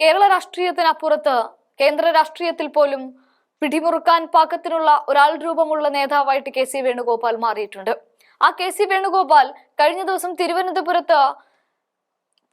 കേരള രാഷ്ട്രീയത്തിനപ്പുറത്ത് കേന്ദ്ര രാഷ്ട്രീയത്തിൽ പോലും പിടിമുറുക്കാൻ പാകത്തിനുള്ള ഒരാൾ രൂപമുള്ള നേതാവായിട്ട് കെ സി വേണുഗോപാൽ മാറിയിട്ടുണ്ട്. ആ കെ സി വേണുഗോപാൽ കഴിഞ്ഞ ദിവസം തിരുവനന്തപുരത്ത്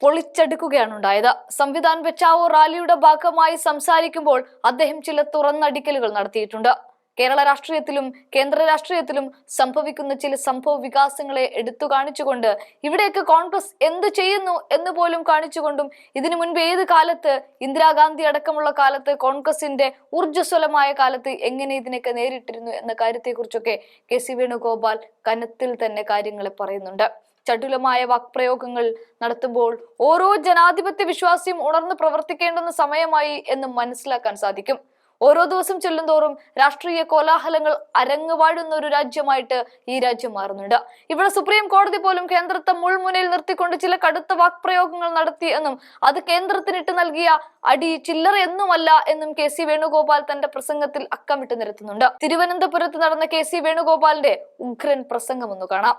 പൊളിച്ചെടുക്കുകയാണ് ഉണ്ടായത്. സംവിധാൻ ബച്ചാവോ റാലിയുടെ ഭാഗമായി സംസാരിക്കുമ്പോൾ അദ്ദേഹം ചില തുറന്നടിക്കലുകൾ നടത്തിയിട്ടുണ്ട്. കേരള രാഷ്ട്രീയത്തിലും കേന്ദ്ര രാഷ്ട്രീയത്തിലും സംഭവിക്കുന്ന ചില സംഭവ വികാസങ്ങളെ എടുത്തു കാണിച്ചുകൊണ്ട് ഇവിടെയൊക്കെ കോൺഗ്രസ് എന്ത് ചെയ്യുന്നു എന്ന് പോലും കാണിച്ചുകൊണ്ടും ഇതിനു മുൻപ് ഏത് കാലത്ത് ഇന്ദിരാഗാന്ധി അടക്കമുള്ള കാലത്ത് കോൺഗ്രസിന്റെ ഊർജ്ജസ്വലമായ കാലത്ത് എങ്ങനെ ഇതിനൊക്കെ നേരിട്ടിരുന്നു എന്ന കാര്യത്തെക്കുറിച്ചൊക്കെ കെ സി വേണുഗോപാൽ കനത്തിൽ തന്നെ കാര്യങ്ങളെ പറയുന്നുണ്ട്. ചടുലമായ വാക്പ്രയോഗങ്ങൾ നടത്തുമ്പോൾ ഓരോ ജനാധിപത്യ വിശ്വാസിയും ഉണർന്ന് പ്രവർത്തിക്കേണ്ടുന്ന സമയമായി എന്ന് മനസ്സിലാക്കാൻ സാധിക്കും. ഓരോ ദിവസം ചെല്ലുന്തോറും രാഷ്ട്രീയ കോലാഹലങ്ങൾ അരങ്ങുവാഴുന്ന ഒരു രാജ്യമായിട്ട് ഈ രാജ്യം മാറുന്നുണ്ട്. ഇവിടെ സുപ്രീം കോടതി പോലും കേന്ദ്രത്തെ മുൾമുനയിൽ നിർത്തിക്കൊണ്ട് ചില കടുത്ത വാക്പ്രയോഗങ്ങൾ നടത്തി എന്നും അത് കേന്ദ്രത്തിനിട്ട് നൽകിയ അടി ചില്ലറ എന്നുമല്ല എന്നും കെ സി വേണുഗോപാൽ തന്റെ പ്രസംഗത്തിൽ അക്കമിട്ട് നിരത്തുന്നുണ്ട്. തിരുവനന്തപുരത്ത് നടന്ന കെ സി വേണുഗോപാലിന്റെ ഉഗ്രൻ പ്രസംഗം ഒന്ന് കാണാം.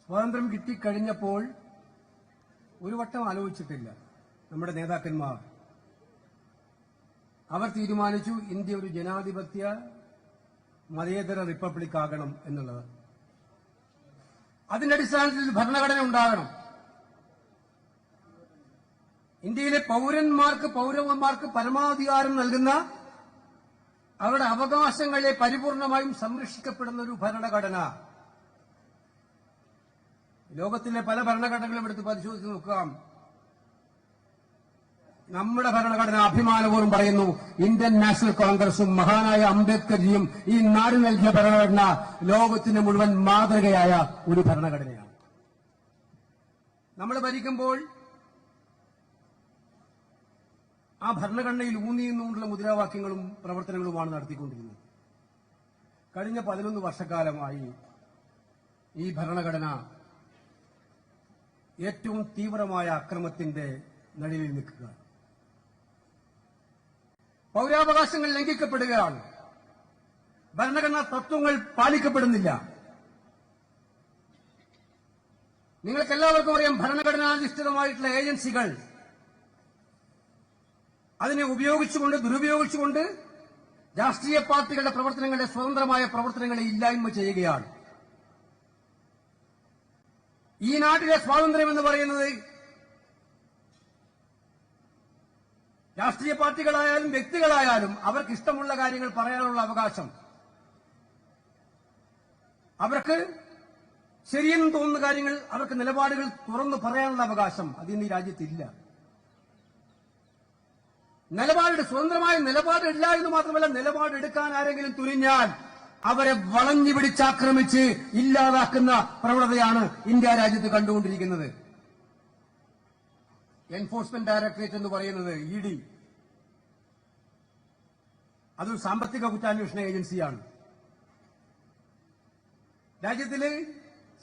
സ്വാതന്ത്ര്യം കിട്ടിക്കഴിഞ്ഞപ്പോൾ ഒരു വട്ടം ആലോചിച്ചിട്ടില്ല നമ്മുടെ നേതാക്കന്മാർ. അവർ തീരുമാനിച്ചു ഇന്ത്യ ഒരു ജനാധിപത്യ മതേതര റിപ്പബ്ലിക് ആകണം എന്നുള്ളത്. അതിന്റെ അടിസ്ഥാനത്തിൽ ഭരണഘടന ഉണ്ടാകണം. ഇന്ത്യയിലെ പൗരന്മാർക്ക് പരമാധികാരം നൽകുന്ന അവരുടെ അവകാശങ്ങളെ പരിപൂർണമായും സംരക്ഷിക്കപ്പെടുന്ന ഒരു ഭരണഘടന. ലോകത്തിലെ പല ഭരണഘടനകളും എടുത്ത് പരിശോധിച്ച് നോക്കാം. നമ്മുടെ ഭരണഘടന അഭിമാനപൂർവ്വം പറയുന്നു, ഇന്ത്യൻ നാഷണൽ കോൺഗ്രസും മഹാനായ അംബേദ്കർജിയും ഈ നാട് നൽകിയ ഭരണഘടന ലോകത്തിന് മുഴുവൻ മാതൃകയായ ഒരു ഭരണഘടനയാണ്. നമ്മൾ ഭരിക്കുമ്പോൾ ആ ഭരണഘടനയിൽ ഊന്നിയുന്നുള്ള മുദ്രാവാക്യങ്ങളും പ്രവർത്തനങ്ങളുമാണ് നടത്തിക്കൊണ്ടിരുന്നത്. കഴിഞ്ഞ 11 വർഷക്കാലമായി ഈ ഭരണഘടന ഏറ്റവും തീവ്രമായ അക്രമത്തിന്റെ നടുവിൽ നിൽക്കുക. പൗരാവകാശങ്ങൾ ലംഘിക്കപ്പെടുകയാണ്. ഭരണഘടനാ തത്വങ്ങൾ പാലിക്കപ്പെടുന്നില്ല. നിങ്ങൾക്കെല്ലാവർക്കും അറിയാം, ഭരണഘടനാധിഷ്ഠിതമായിട്ടുള്ള ഏജൻസികൾ അതിനെ ദുരുപയോഗിച്ചുകൊണ്ട് രാഷ്ട്രീയ പാർട്ടികളുടെ പ്രവർത്തനങ്ങളെ, സ്വതന്ത്രമായ പ്രവർത്തനങ്ങളെ ഇല്ലായ്മ ചെയ്യുകയാണ്. ഈ നാട്ടിലെ സ്വാതന്ത്ര്യം എന്ന് പറയുന്നത് രാഷ്ട്രീയ പാർട്ടികളായാലും വ്യക്തികളായാലും അവർക്ക് ഇഷ്ടമുള്ള കാര്യങ്ങൾ പറയാനുള്ള അവകാശം, അവർക്ക് ശരിയെന്ന് തോന്നുന്ന കാര്യങ്ങൾ, അവർക്ക് നിലപാടുകൾ തുറന്നു പറയാനുള്ള അവകാശം അത് ഇന്ന് ഈ രാജ്യത്തില്ല. സ്വതന്ത്രമായ നിലപാടില്ല എന്ന് മാത്രമല്ല, നിലപാടെടുക്കാൻ ആരെങ്കിലും തുനിഞ്ഞാൽ അവരെ വളഞ്ഞു പിടിച്ചാക്രമിച്ച് ഇല്ലാതാക്കുന്ന പ്രവണതയാണ് ഇന്ത്യ രാജ്യത്ത് കണ്ടുകൊണ്ടിരിക്കുന്നത്. എൻഫോഴ്സ്മെന്റ് ഡയറക്ടറേറ്റ് എന്ന് പറയുന്നത് ഇഡി, അതൊരു സാമ്പത്തിക കുറ്റാന്വേഷണ ഏജൻസിയാണ്. രാജ്യത്തിലെ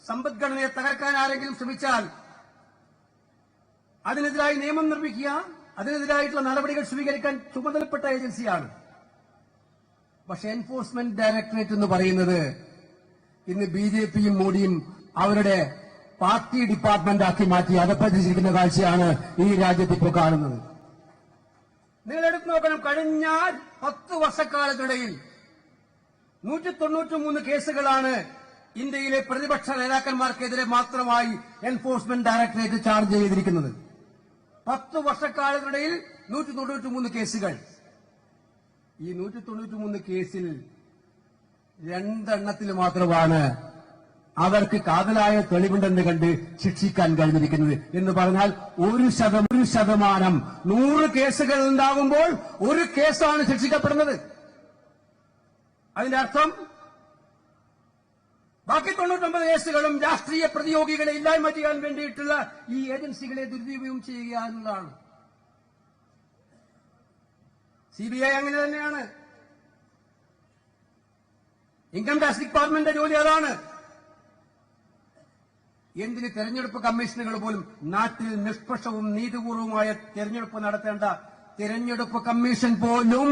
സമ്പദ്ഘടനയെ തകർക്കാൻ ആരെങ്കിലും ശ്രമിച്ചാൽ അതിനെതിരായി നിയമം നിർമ്മിക്കുക, അതിനെതിരായിട്ടുള്ള നടപടികൾ സ്വീകരിക്കാൻ ചുമതലപ്പെട്ട ഏജൻസിയാണ്. പക്ഷെ എൻഫോഴ്സ്മെന്റ് ഡയറക്ടറേറ്റ് എന്ന് പറയുന്നത് ഇന്ന് ബിജെപിയും മോഡിയും അവരുടെ പാർട്ടി ഡിപ്പാർട്ട്മെന്റ് ആക്കി മാറ്റി അധപ്പതിച്ചിരിക്കുന്ന കാഴ്ചയാണ് ഈ രാജ്യത്ത് ഇപ്പോൾ കാണുന്നത്. നിങ്ങൾ എടുത്തു നോക്കണം, കഴിഞ്ഞ 10 വർഷക്കാലത്തിനിടയിൽ 193 കേസുകളാണ് ഇന്ത്യയിലെ പ്രതിപക്ഷ നേതാക്കന്മാർക്കെതിരെ മാത്രമായി എൻഫോഴ്സ്മെന്റ് ഡയറക്ടറേറ്റ് ചാർജ് ചെയ്തിരിക്കുന്നത്. 10 വർഷക്കാലത്തിനിടയിൽ 193 കേസുകൾ. ഈ 193 കേസിൽ 2 എണ്ണത്തിൽ മാത്രമാണ് അവർക്ക് കാതലായ തെളിവുണ്ടെന്ന് കണ്ട് ശിക്ഷിക്കാൻ കഴിഞ്ഞിരിക്കുന്നത്. എന്ന് പറഞ്ഞാൽ 1% 100 കേസുകൾ ഉണ്ടാകുമ്പോൾ 1 കേസാണ് ശിക്ഷിക്കപ്പെടുന്നത്. അതിന്റെ അർത്ഥം ബാക്കി 99 കേസുകളും രാഷ്ട്രീയ പ്രതിയോഗികളെ ഇല്ലായ്മ ചെയ്യാൻ വേണ്ടിയിട്ടുള്ള ഈ ഏജൻസികളെ ദുരുപയോഗം ചെയ്യുക എന്നുള്ളതാണ്. CBI അങ്ങനെ തന്നെയാണ്. ഇൻകം ടാക്സ് ഡിപ്പാർട്ട്മെന്റിന്റെ ജോലി അതാണ്. എന്തിന് തെരഞ്ഞെടുപ്പ് കമ്മീഷനുകൾ പോലും നാട്ടിൽ നിഷ്പക്ഷവും നീതിപൂർവമായ തെരഞ്ഞെടുപ്പ് നടത്തേണ്ട തെരഞ്ഞെടുപ്പ് കമ്മീഷൻ പോലും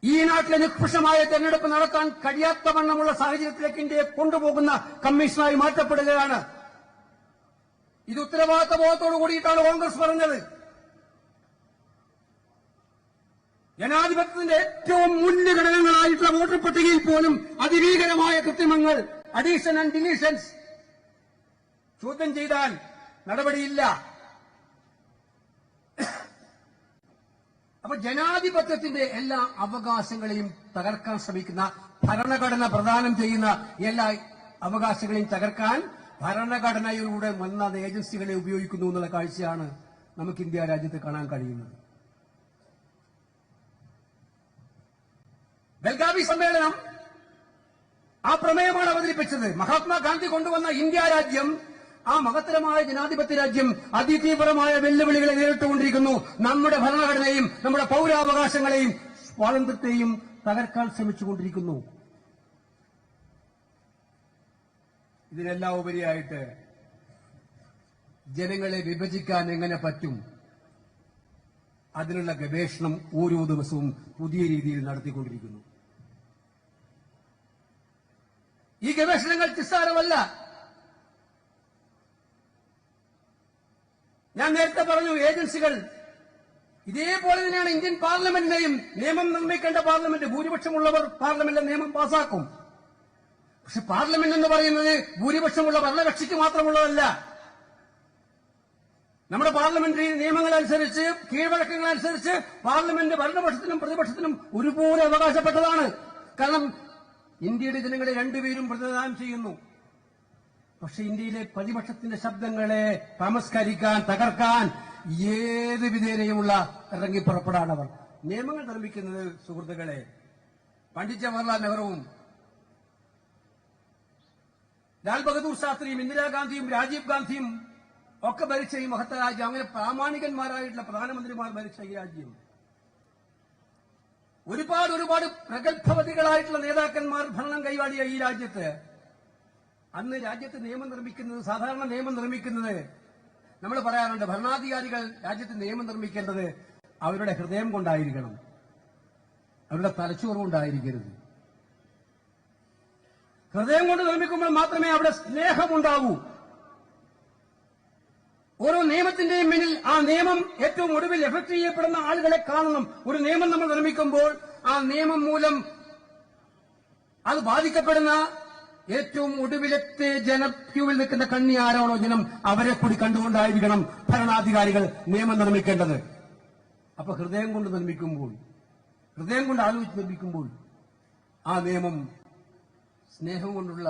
ഈ നാട്ടിലെ നിഷ്പക്ഷമായ തെരഞ്ഞെടുപ്പ് നടത്താൻ കഴിയാത്ത വണ്ണമുള്ള സാഹചര്യത്തിലേക്ക് ഇന്ത്യയെ കൊണ്ടുപോകുന്ന കമ്മീഷനായി മാറ്റപ്പെടുകയാണ്. ഇത് ഉത്തരവാദിത്ത ബോധത്തോടു കൂടിയിട്ടാണ് കോൺഗ്രസ് പറഞ്ഞത്. ജനാധിപത്യത്തിന്റെ ഏറ്റവും മൂല്യഘടകങ്ങളായിട്ടുള്ള വോട്ടർ പട്ടികയിൽ പോലും അതിഭീകരമായ കൃത്രിമങ്ങൾ, അഡീഷൻ ആൻഡ് ഡിലീഷൻസ് ചോദ്യം ചെയ്താൽ നടപടിയില്ല. അപ്പൊ ജനാധിപത്യത്തിന്റെ എല്ലാ അവകാശങ്ങളെയും തകർക്കാൻ ശ്രമിക്കുന്ന, ഭരണഘടന പ്രദാനം ചെയ്യുന്ന എല്ലാ അവകാശങ്ങളെയും തകർക്കാൻ ഭരണഘടനയിലൂടെ വന്ന ഏജൻസികളെ ഉപയോഗിക്കുന്നു എന്നുള്ള കാഴ്ചയാണ് നമുക്ക് ഇന്ത്യ രാജ്യത്ത് കാണാൻ കഴിയുന്നത്. ബെൽഗാവി സമ്മേളനം ആ പ്രമേയമാണ് അവതരിപ്പിച്ചത്. മഹാത്മാഗാന്ധി കൊണ്ടുവന്ന ഇന്ത്യ രാജ്യം, ആ മഹത്തരമായ ജനാധിപത്യ രാജ്യം അതിതീവ്രമായ വെല്ലുവിളികളെ നേരിട്ടുകൊണ്ടിരിക്കുന്നു. നമ്മുടെ ഭരണഘടനയും നമ്മുടെ പൌരാവകാശങ്ങളെയും സ്വാതന്ത്ര്യത്തെയും തകർക്കാൻ ശ്രമിച്ചുകൊണ്ടിരിക്കുന്നു. ഇതിനെല്ലാം ഉപരിയായിട്ട് ജനങ്ങളെ വിഭജിക്കാൻ എങ്ങനെ പറ്റും, അതിനുള്ള ഗവേഷണം ഓരോ ദിവസവും പുതിയ രീതിയിൽ നടത്തിക്കൊണ്ടിരിക്കുന്നു. ഈ ഗവേഷണങ്ങൾ നിസ്സാരമല്ല. ഞാൻ നേരത്തെ പറഞ്ഞു, ഏജൻസികൾ ഇതേപോലെ തന്നെയാണ് ഇന്ത്യൻ പാർലമെന്റിനെയും. നിയമം നിർമ്മിക്കേണ്ട പാർലമെന്റ്, ഭൂരിപക്ഷമുള്ളവർ പാർലമെന്റിലെ നിയമം പാസാക്കും. പക്ഷെ പാർലമെന്റ് എന്ന് പറയുന്നത് ഭൂരിപക്ഷമുള്ള ഭരണകക്ഷിക്ക് മാത്രമുള്ളതല്ല. നമ്മുടെ പാർലമെന്ററി നിയമങ്ങളനുസരിച്ച്, കീഴ്വഴക്കങ്ങളനുസരിച്ച് പാർലമെന്റ് ഭരണപക്ഷത്തിനും പ്രതിപക്ഷത്തിനും ഒരുപോലെ അവകാശപ്പെട്ടതാണ്. കാരണം ഇന്ത്യയുടെ ജനങ്ങളെ രണ്ടുപേരും പ്രതിനിധാനം ചെയ്യുന്നു. പക്ഷെ ഇന്ത്യയിലെ പ്രതിപക്ഷത്തിന്റെ ശബ്ദങ്ങളെ തമസ്കരിക്കാൻ, തകർക്കാൻ ഏത് വിധേനയുമുള്ള ഇറങ്ങിപ്പുറപ്പെടാണവർ. നിയമങ്ങൾ നിർമ്മിക്കുന്നത്, സുഹൃത്തുക്കളെ, പണ്ഡിറ്റ് ജവഹർലാൽ നെഹ്റുവും ലാൽ ബഹദൂർ ശാസ്ത്രിയും ഇന്ദിരാഗാന്ധിയും രാജീവ് ഗാന്ധിയും ഒക്കെ ഭരിച്ച ഈ മഹത്ത രാജ്യം, അങ്ങനെ പ്രാമാണികന്മാരായിട്ടുള്ള പ്രധാനമന്ത്രിമാർ ഭരിച്ച ഈ രാജ്യം, ഒരുപാട് പ്രഗത്ഭവതികളായിട്ടുള്ള നേതാക്കന്മാർ ഭരണം കൈവാടിയ ഈ രാജ്യത്ത് അന്ന് രാജ്യത്ത് നിയമം നിർമ്മിക്കുന്നത്, സാധാരണ നിയമം നിർമ്മിക്കുന്നത്, നമ്മൾ പറയാറുണ്ട്, ഭരണാധികാരികൾ രാജ്യത്ത് നിയമം നിർമ്മിക്കേണ്ടത് അവരുടെ ഹൃദയം കൊണ്ടായിരിക്കണം, അവരുടെ തലച്ചോറ് കൊണ്ടായിരിക്കരുത്. ഹൃദയം കൊണ്ട് നിർമ്മിക്കുമ്പോൾ മാത്രമേ അവിടെ സ്നേഹമുണ്ടാകൂ. ഓരോ നിയമത്തിന്റെയും പിന്നിൽ ആ നിയമം ഏറ്റവും ഒടുവിൽ എഫക്ട് ചെയ്യപ്പെടുന്ന ആളുകളെ കാണണം. ഒരു നിയമം നമ്മൾ നിർമ്മിക്കുമ്പോൾ ആ നിയമം മൂലം അത് ബാധിക്കപ്പെടുന്ന ഏറ്റവും ഒടുവിലത്തെ ജനക്യൂവിൽ നിൽക്കുന്ന കണ്ണി ആരാണോ ജനം, അവരെ കൂടി കണ്ടുകൊണ്ടായിരിക്കണം ഭരണാധികാരികൾ നിയമം നിർമ്മിക്കേണ്ടത്. അപ്പൊ ഹൃദയം കൊണ്ട് നിർമ്മിക്കുമ്പോൾ, ഹൃദയം കൊണ്ട് ആലോചിച്ച് നിർമ്മിക്കുമ്പോൾ ആ നിയമം സ്നേഹം കൊണ്ടുള്ള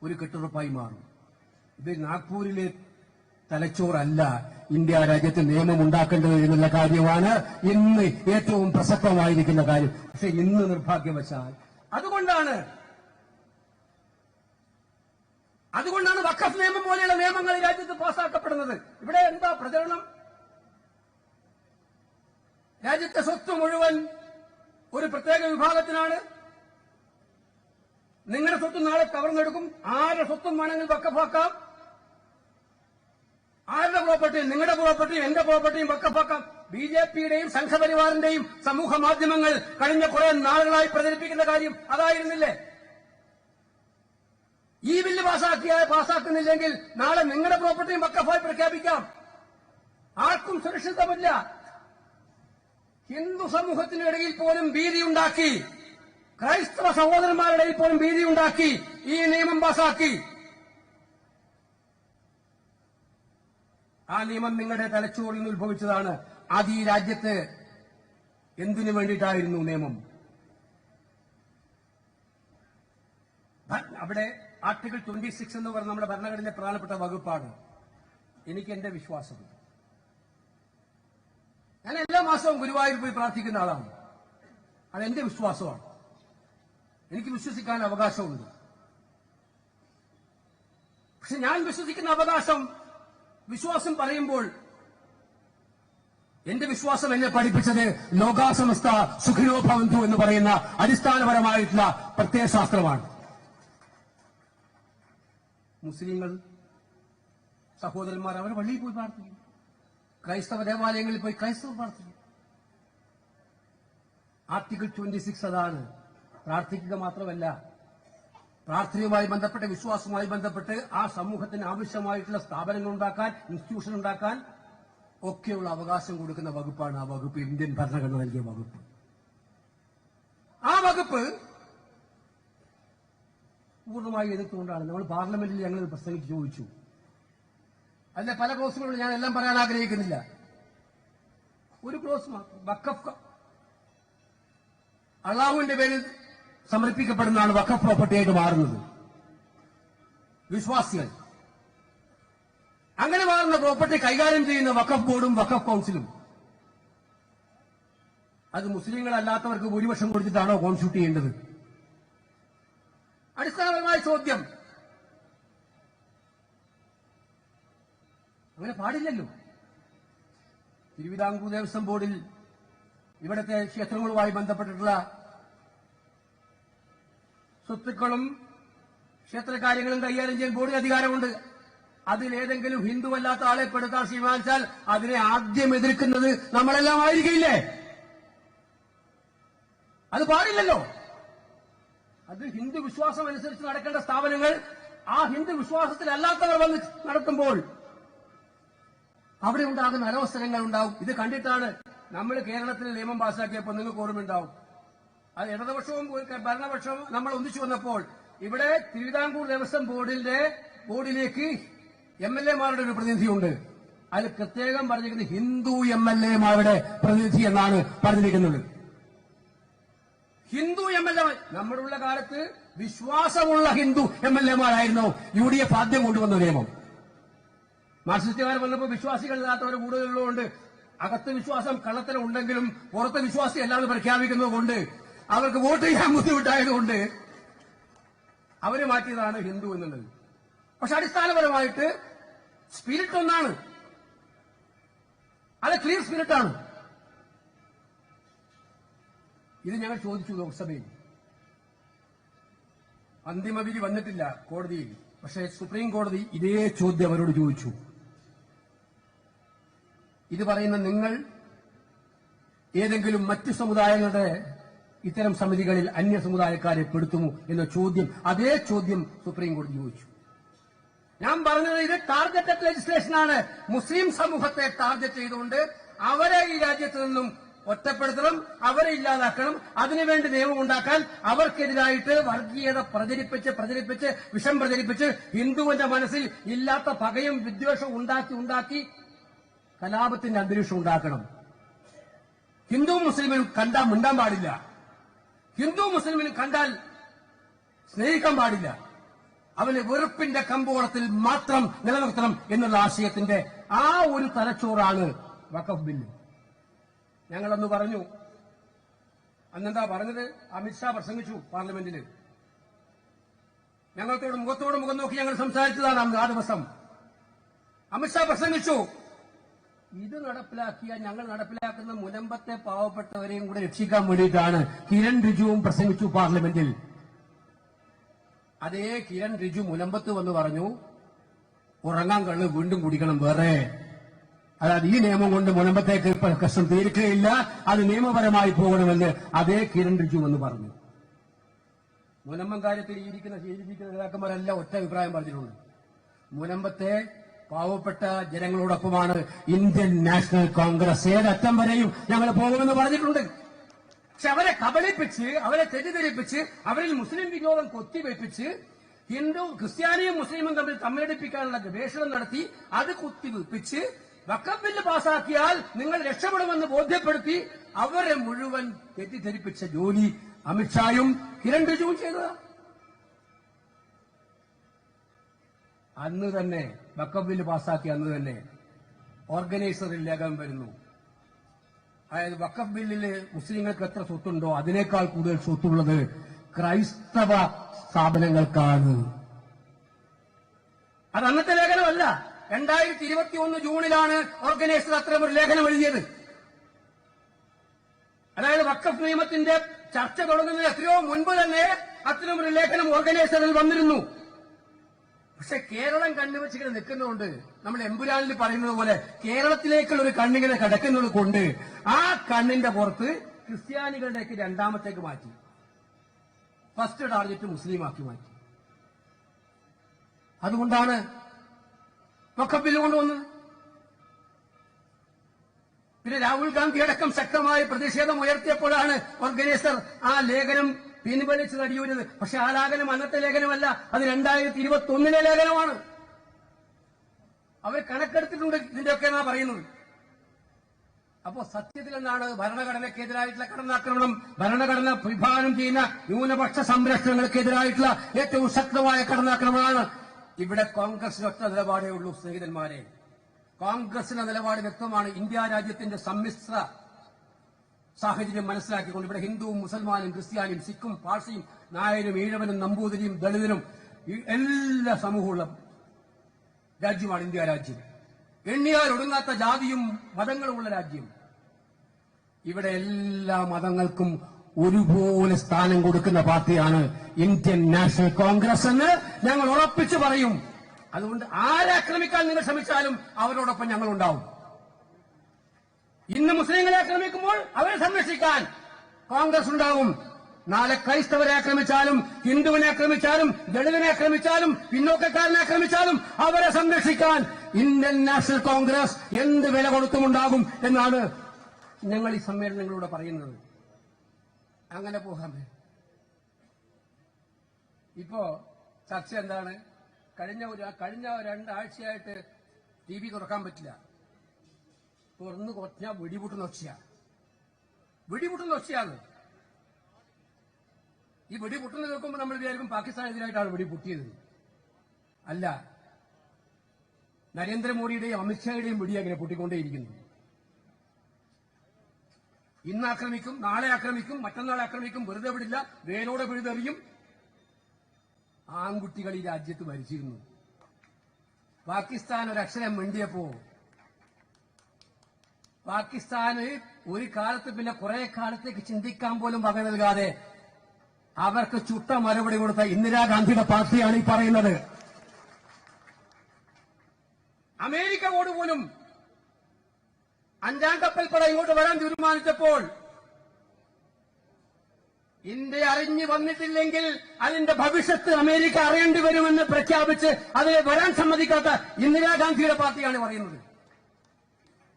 ഒരു കെട്ടുറപ്പായി മാറും. ഇത് നാഗ്പൂരിലെ തലച്ചോറല്ല ഇന്ത്യ രാജ്യത്ത് നിയമം ഉണ്ടാക്കേണ്ടത് എന്നുള്ള കാര്യമാണ് ഇന്ന് ഏറ്റവും പ്രസക്തമായിരിക്കുന്ന കാര്യം. പക്ഷെ ഇന്ന് നിർഭാഗ്യവശാൽ അതുകൊണ്ടാണ് വഖഫ് നിയമം പോലെയുള്ള നിയമങ്ങൾ രാജ്യത്ത് പാസ്സാക്കപ്പെടുന്നത്. ഇവിടെ എന്താ പ്രചരണം? രാജ്യത്തെ സ്വത്ത് മുഴുവൻ ഒരു പ്രത്യേക വിഭാഗത്തിനാണ്. നിങ്ങളുടെ സ്വത്ത് നാളെ കവർന്നെടുക്കും. ആരുടെ സ്വത്തും വേണമെങ്കിൽ വഖഫാക്കാം. ആരുടെ പ്രോപ്പർട്ടിയും, നിങ്ങളുടെ പ്രോപ്പർട്ടിയും എന്റെ പ്രോപ്പർട്ടിയും വഖഫാക്കാം. ബിജെപിയുടെയും സംഘപരിവാറിന്റെയും സമൂഹ മാധ്യമങ്ങൾ കഴിഞ്ഞ കുറെ നാളുകളായി പ്രചരിപ്പിക്കുന്ന കാര്യം അതായിരുന്നില്ലേ? ഈ ബില്ല് പാസ്സാക്കുന്നില്ലെങ്കിൽ നാളെ നിങ്ങളുടെ പ്രോപ്പർട്ടിയും വഖഫായി പ്രഖ്യാപിക്കാം. ആർക്കും സുരക്ഷിതമില്ല. ഹിന്ദു സമൂഹത്തിനിടയിൽ പോലും ഭീതിയുണ്ടാക്കി, ക്രൈസ്തവ സഹോദരന്മാരുടെ ഇടയിൽ പോലും ഭീതിയുണ്ടാക്കി ഈ നിയമം പാസാക്കി. ആ നിയമം നിങ്ങളുടെ തലച്ചോറിൽ നിന്ന് ഉത്ഭവിച്ചതാണ്. അത് ഈ രാജ്യത്ത് എന്തിനു വേണ്ടിയിട്ടായിരുന്നു നിയമം? അവിടെ ആർട്ടിക്കിൾ 26 എന്ന് പറയുന്ന നമ്മുടെ ഭരണഘടനയിലെ പ്രധാനപ്പെട്ട വകുപ്പാണ്. എനിക്ക് എന്റെ വിശ്വാസമുണ്ട്. ഞാൻ എല്ലാ മാസവും ഗുരുവായൂർ പോയി പ്രാർത്ഥിക്കുന്ന ആളാണ്. അതെന്റെ വിശ്വാസമാണ്. എനിക്ക് വിശ്വസിക്കാൻ അവകാശമുണ്ട്. പക്ഷെ ഞാൻ വിശ്വസിക്കുന്ന വിശ്വാസം പറയുമ്പോൾ എന്റെ വിശ്വാസം എന്നെ പഠിപ്പിച്ചത് ലോകാസമസ്ത സുഖിനോ ഭവന്തു എന്ന് പറയുന്ന അടിസ്ഥാനപരമായിട്ടുള്ള പ്രത്യയശാസ്ത്രമാണ്. മുസ്ലിങ്ങൾ സഹോദരന്മാർ അവർ പള്ളിയിൽ പോയി പ്രാർത്ഥിക്കും. ക്രൈസ്തവ ദേവാലയങ്ങളിൽ പോയി ക്രൈസ്തവർ പ്രാർത്ഥിക്കും. ആർട്ടിക്കിൾ 26 അതാണ്. പ്രാർത്ഥിക്കുക മാത്രമല്ല, പ്രാർത്ഥനയുമായി ബന്ധപ്പെട്ട് വിശ്വാസവുമായി ബന്ധപ്പെട്ട് ആ സമൂഹത്തിന് ആവശ്യമായിട്ടുള്ള സ്ഥാപനങ്ങൾ ഉണ്ടാക്കാൻ, ഇൻസ്റ്റിറ്റ്യൂഷൻ ഉണ്ടാക്കാൻ ഒക്കെയുള്ള അവകാശം കൊടുക്കുന്ന വകുപ്പാണ് ആ വകുപ്പ്. ഇന്ത്യൻ ഭരണഘടന നൽകിയ വകുപ്പ്. ആ വകുപ്പ് പൂർണ്ണമായി എതിർത്തുകൊണ്ടാണ് നമ്മൾ പാർലമെന്റിൽ ഞങ്ങൾ പ്രസംഗിച്ച് ചോദിച്ചു. അതിന്റെ പല ക്ലോസുകളും ഞാൻ എല്ലാം പറയാൻ ആഗ്രഹിക്കുന്നില്ല. ഒരു ക്ലോസ് മാത്രം, വഖഫ് അള്ളാഹുവിന്റെ പേരിൽ സമർപ്പിക്കപ്പെടുന്നതാണ് വഖഫ് പ്രോപ്പർട്ടിയായിട്ട് മാറുന്നത്. വിശ്വാസികൾ അങ്ങനെ മാറുന്ന പ്രോപ്പർട്ടി കൈകാര്യം ചെയ്യുന്ന വഖഫ് ബോർഡും വഖഫ് കൌൺസിലും അത് മുസ്ലിങ്ങളല്ലാത്തവർക്ക് ഭൂരിപക്ഷം കൊടുത്തിട്ടാണോ കോൺസ്റ്റിറ്റ്യൂട്ട് ചെയ്യേണ്ടത്? അടിസ്ഥാനപരമായ ചോദ്യം. അങ്ങനെ പാടില്ലല്ലോ. തിരുവിതാംകൂർ ദേവസ്വം ബോർഡിൽ ഇവിടുത്തെ ക്ഷേത്രങ്ങളുമായി ബന്ധപ്പെട്ടിട്ടുള്ള സ്വത്തുക്കളും ക്ഷേത്രകാര്യങ്ങളും കൈകാര്യം ചെയ്യാൻ ബോർഡിന് അധികാരമുണ്ട്. അതിലേതെങ്കിലും ഹിന്ദുവല്ലാത്ത ആളെ പെടുത്താൻ തീരുമാനിച്ചാൽ അതിനെ ആദ്യം എതിർക്കുന്നത് നമ്മളെല്ലാം ആയിരിക്കില്ലേ? അത് പാടില്ലല്ലോ. അത് ഹിന്ദു വിശ്വാസം അനുസരിച്ച് നടക്കേണ്ട സ്ഥാപനങ്ങൾ ആ ഹിന്ദു വിശ്വാസത്തിലല്ലാത്തവർ വന്ന് നടത്തുമ്പോൾ അവിടെ ഉണ്ടാകുന്ന അനവസരങ്ങൾ ഉണ്ടാവും. ഇത് കണ്ടിട്ടാണ് നമ്മൾ കേരളത്തിൽ നിയമം പാസാക്കിയപ്പോൾ നിങ്ങൾക്ക് ഓർമ്മയുണ്ടാവും. അത് ഇടതുപക്ഷവും ഭരണപക്ഷവും നമ്മൾ ഒന്നിച്ചു വന്നപ്പോൾ ഇവിടെ തിരുവിതാംകൂർ ദേവസ്വം ബോർഡിലേക്ക് MLA-മാരുടെ ഒരു പ്രതിനിധിയുണ്ട്. അതിൽ പ്രത്യേകം പറഞ്ഞിരിക്കുന്നത് ഹിന്ദു MLA-മാരുടെ പ്രതിനിധി എന്നാണ് പറഞ്ഞിരിക്കുന്നത്. ഹിന്ദു MLA നമ്മുടെ ഉള്ള കാലത്ത് വിശ്വാസമുള്ള ഹിന്ദു MLA-മാരായിരുന്നു UDF ആദ്യം കൊണ്ടുവന്ന നിയമം. മാർക്സിസ്റ്റുകാർ വന്നപ്പോൾ വിശ്വാസികളില്ലാത്തവർ കൂടുതലുള്ളതുകൊണ്ട് അകത്ത് വിശ്വാസം കള്ളത്തരം ഉണ്ടെങ്കിലും പുറത്തെ വിശ്വാസി അല്ലാതെ പ്രഖ്യാപിക്കുന്നത് കൊണ്ട് അവർക്ക് വോട്ട് ചെയ്യാൻ ബുദ്ധിമുട്ടായതുകൊണ്ട് അവര് മാറ്റിയതാണ് ഹിന്ദു എന്നുള്ളത്. പക്ഷെ അടിസ്ഥാനപരമായിട്ട് സ്പിരിറ്റ് ഒന്നാണ്. അത് ക്ലീൻ സ്പിരിറ്റാണ്. ഇത് ഞങ്ങൾ ചോദിച്ചു ലോക്സഭയിൽ. അന്തിമ വിധി വന്നിട്ടില്ല കോടതിയിൽ. പക്ഷേ സുപ്രീം കോടതി ഇതേ ചോദ്യം അവരോട് ചോദിച്ചു. ഇത് പറയുന്ന നിങ്ങൾ ഏതെങ്കിലും മറ്റു സമുദായങ്ങളുടെ ഇത്തരം സമിതികളിൽ അന്യ സമുദായക്കാരെ പെടുത്തുമോ എന്ന ചോദ്യം, അതേ ചോദ്യം സുപ്രീം കോടതി ചോദിച്ചു. ഞാൻ പറഞ്ഞത് ഇത് ടാർഗറ്റഡ് ലെജിസ്ലേഷനാണ്. മുസ്ലിം സമൂഹത്തെ ടാർഗറ്റ് ചെയ്തുകൊണ്ട് അവരെ ഈ രാജ്യത്ത് നിന്നും ഒറ്റപ്പെടുത്തണം, അവരെ ഇല്ലാതാക്കണം, അതിനുവേണ്ടി നിയമം ഉണ്ടാക്കാൻ അവർക്കെതിരായിട്ട് വർഗീയത പ്രചരിപ്പിച്ച് വിഷം പ്രചരിപ്പിച്ച് ഹിന്ദുവിന്റെ മനസ്സിൽ ഇല്ലാത്ത പകയും വിദ്വേഷവും ഉണ്ടാക്കി കലാപത്തിന്റെ അന്തരീക്ഷം ഉണ്ടാക്കണം. ഹിന്ദു മുസ്ലിമിനും കണ്ടാൽ മിണ്ടാൻ പാടില്ല. ഹിന്ദു മുസ്ലിമിനും കണ്ടാൽ സ്നേഹിക്കാൻ പാടില്ല. അവന് വെറുപ്പിന്റെ കമ്പോളത്തിൽ മാത്രം നിലനിർത്തണം എന്നുള്ള ആശയത്തിന്റെ ആ ഒരു തലച്ചോറാണ് വഖഫ് ബില്ല്. ഞങ്ങളന്ന് പറഞ്ഞു. അന്നെന്താ പറഞ്ഞത്? അമിത്ഷാ പ്രസംഗിച്ചു പാർലമെന്റിൽ. ഞങ്ങൾക്കോട് മുഖത്തോട് മുഖം നോക്കി ഞങ്ങൾ സംസാരിച്ചതാണ് അന്ന് ആ ദിവസം. അമിത്ഷാ പ്രസംഗിച്ചു. ഇത് നടപ്പിലാക്കിയ ഞങ്ങൾ നടപ്പിലാക്കുന്ന മുനമ്പത്തെ പാവപ്പെട്ടവരെയും കൂടെ രക്ഷിക്കാൻ വേണ്ടിയിട്ടാണ്. കിരൺ റിജുവും പ്രസംഗിച്ചു പാർലമെന്റിൽ. അതേ കിരൺ റിജു മുനമ്പത്ത് വന്ന് പറഞ്ഞു, ഉറങ്ങാൻ കള്ള് വീണ്ടും കുടിക്കണം വേറെ. അതായത് ഈ നിയമം കൊണ്ട് മുനമ്പത്തേക്ക് പ്രശ്നം തീർക്കുകയില്ല, അത് നിയമപരമായി പോകണമെന്ന് അതേ കിരൺ റിജു എന്ന് പറഞ്ഞു. മുനമ്പം കാര്യത്തിൽ ഇരിക്കുന്ന നേതാക്കന്മാരെല്ലാം ഒറ്റ അഭിപ്രായം പറഞ്ഞിട്ടുണ്ട്. മുനമ്പത്തെ പാവപ്പെട്ട ജനങ്ങളോടൊപ്പമാണ് ഇന്ത്യൻ നാഷണൽ കോൺഗ്രസ്. ഏതറ്റം വരെയും ഞങ്ങൾ പോകുമെന്ന് പറഞ്ഞിട്ടുണ്ട്. പക്ഷെ അവരെ കബളിപ്പിച്ച്, അവരെ തെറ്റിദ്ധരിപ്പിച്ച്, അവരിൽ മുസ്ലിം വിരോധം കൊത്തിവെപ്പിച്ച് ക്രിസ്ത്യാനിയും മുസ്ലിമും തമ്മിൽ തമ്മിലടിപ്പിക്കാനുള്ള ഗവേഷണം നടത്തി അത് കുത്തിവെപ്പിച്ച് വഖഫ് ബില്ല് പാസാക്കിയാൽ നിങ്ങൾ രക്ഷപ്പെടുമെന്ന് ബോധ്യപ്പെടുത്തി അവരെ മുഴുവൻ തെറ്റിദ്ധരിപ്പിച്ച ജോലി അമിത്ഷായും കിരൺ റിജുവും ചെയ്തതാണ്. അന്ന് തന്നെ വഖഫ് ബില്ല് പാസാക്കിയ അന്ന് തന്നെ ഓർഗനൈസറിൽ ലേഖനം വരുന്നു. അതായത് വഖഫ് ബില്ലിൽ മുസ്ലിങ്ങൾക്ക് എത്ര സ്വത്തുണ്ടോ അതിനേക്കാൾ കൂടുതൽ സ്വത്തുള്ളത് ക്രൈസ്തവ സ്ഥാപനങ്ങൾക്കാണ്. അത് അന്നത്തെ ലേഖനമല്ല. 2021 ജൂണിലാണ് ഓർഗനൈസർ അത്തരമൊരു ലേഖനം എഴുതിയത്. അതായത് വഖഫ് നിയമത്തിന്റെ ചർച്ച തുടങ്ങുന്നതിന് എത്രയോ മുൻപ് തന്നെ അത്തരമൊരു ലേഖനം ഓർഗനൈസറിൽ വന്നിരുന്നു. പക്ഷെ കേരളം കണ്ണുവെച്ചിങ്ങനെ നിൽക്കുന്നതുകൊണ്ട്, നമ്മൾ എമ്പുരാനിൽ പറയുന്നത് പോലെ കേരളത്തിലേക്കുള്ള ഒരു കണ്ണിങ്ങനെ കിടക്കുന്നത് കൊണ്ട് ആ കണ്ണിന്റെ പുറത്ത് ക്രിസ്ത്യാനികളുടെയൊക്കെ രണ്ടാമത്തേക്ക് മാറ്റി. ഫസ്റ്റ് ടാർഗറ്റ് മുസ്ലിമാക്കി മാറ്റി. അതുകൊണ്ടാണ് വഖഫ് ബില്ല് കൊണ്ടുവന്നത്. പിന്നെ രാഹുൽ ഗാന്ധി അടക്കം ശക്തമായ പ്രതിഷേധം ഉയർത്തിയപ്പോഴാണ് ഓർഗനൈസർ ആ ലേഖനം പിൻവലിച്ച് തടിയൂരുന്നത്. പക്ഷെ ആ ലേഖനം അന്നത്തെ ലേഖനമല്ല, അത് 2021 ലേഖനമാണ്. അവർ കണക്കെടുത്തിട്ടുണ്ട് ഇതിന്റെയൊക്കെ എന്നാ പറയുന്നത്. അപ്പോ സത്യത്തിൽ എന്താണ് ഭരണഘടനയ്ക്കെതിരായിട്ടുള്ള കടന്നാക്രമണം, ഭരണഘടന വിഭാവനം ചെയ്യുന്ന ന്യൂനപക്ഷ സംരക്ഷണങ്ങൾക്കെതിരായിട്ടുള്ള ഏറ്റവും ശക്തമായ കടന്നാക്രമണമാണ്. ഇവിടെ കോൺഗ്രസിന് ഒറ്റ നിലപാടേ ഉള്ളൂ സ്നേഹിതന്മാരെ. കോൺഗ്രസിന്റെ നിലപാട് വ്യക്തമാണ്. ഇന്ത്യ രാജ്യത്തിന്റെ സമ്മിശ്ര സാഹചര്യം മനസ്സിലാക്കിക്കൊണ്ട് ഇവിടെ ഹിന്ദുവും മുസൽമാനും ക്രിസ്ത്യാനിയും സിഖും പാഴ്സിയും നായരും ഈഴവനും നമ്പൂതിരിയും ദളിതനും എല്ലാ സമൂഹമുള്ള രാജ്യമാണ് ഇന്ത്യ രാജ്യം. എണ്ണിയാൽ ഒടുങ്ങാത്ത ജാതിയും മതങ്ങളുമുള്ള രാജ്യം. ഇവിടെ എല്ലാ മതങ്ങൾക്കും ഒരുപോലെ സ്ഥാനം കൊടുക്കുന്ന പാർട്ടിയാണ് ഇന്ത്യൻ നാഷണൽ കോൺഗ്രസ് എന്ന് ഞങ്ങൾ ഉറപ്പിച്ചു പറയും. അതുകൊണ്ട് ആരാക്രമിക്കാൻ നിങ്ങൾ ശ്രമിച്ചാലും അവരോടൊപ്പം ഞങ്ങളുണ്ടാവും. ഇന്ന് മുസ്ലിങ്ങളെ ആക്രമിക്കുമ്പോൾ അവരെ സംരക്ഷിക്കാൻ കോൺഗ്രസ് ഉണ്ടാവും. നാളെ ക്രൈസ്തവരെ ആക്രമിച്ചാലും ഹിന്ദുവിനെ ആക്രമിച്ചാലും ദളിതനെ ആക്രമിച്ചാലും പിന്നോക്കക്കാരനെ ആക്രമിച്ചാലും അവരെ സംരക്ഷിക്കാൻ ഇന്ത്യൻ നാഷണൽ കോൺഗ്രസ് എന്ത് വില കൊടുത്തുമുണ്ടാകും എന്നാണ് ഞങ്ങൾ ഈ സമ്മേളനങ്ങളിലൂടെ പറയുന്നത്. അങ്ങനെ പോകാൻ ഇപ്പോ ചർച്ച എന്താണ്? കഴിഞ്ഞ 2 ആഴ്ചയായിട്ട് TV തുറക്കാൻ പറ്റില്ല. തുറന്നു കുറഞ്ഞാൽ വെടിപൊട്ടുന്ന ഒച്ചയാണ്. ഈ വെടിപൊട്ടുന്നത് കേൾക്കുമ്പോൾ നമ്മൾ വിചാരിക്കും പാകിസ്ഥാനെതിരായിട്ടാണ് വെടിപൊട്ടിയത്. അല്ല, നരേന്ദ്രമോദിയുടെയും അമിത്ഷായുടെയും വെടി അങ്ങനെ പൊട്ടിക്കൊണ്ടേയിരിക്കുന്നു. ഇന്ന് ആക്രമിക്കും, നാളെ ആക്രമിക്കും, മറ്റന്നാൾ ആക്രമിക്കും, വെറുതെ വിടില്ല, വേരോടെ പിഴുതെറിയും. ആൺകുട്ടികൾ ഈ രാജ്യത്ത് മരിച്ചിരുന്നു. പാകിസ്ഥാൻ ഒരക്ഷരം മിണ്ടിയപ്പോ പാകിസ്ഥാന് ഒരു കാലത്ത് പിന്നെ കുറെ കാലത്തേക്ക് ചിന്തിക്കാൻ പോലും വക നൽകാതെ അവർക്ക് ചുട്ട മറുപടി കൊടുത്ത ഇന്ദിരാഗാന്ധിയുടെ പാർട്ടിയാണ് ഈ പറയുന്നത്. അമേരിക്കയോട് പോലും 5ാം കപ്പൽപ്പട ഇങ്ങോട്ട് വരാൻ തീരുമാനിച്ചപ്പോൾ ഇന്ത്യ അറിഞ്ഞു വന്നിട്ടില്ലെങ്കിൽ അതിന്റെ ഭവിഷ്യത്ത് അമേരിക്ക അറിയേണ്ടി വരുമെന്ന് പ്രഖ്യാപിച്ച് അതിനെ വരാൻ സമ്മതിക്കാത്ത ഇന്ദിരാഗാന്ധിയുടെ പാർട്ടിയാണ് പറയുന്നത്.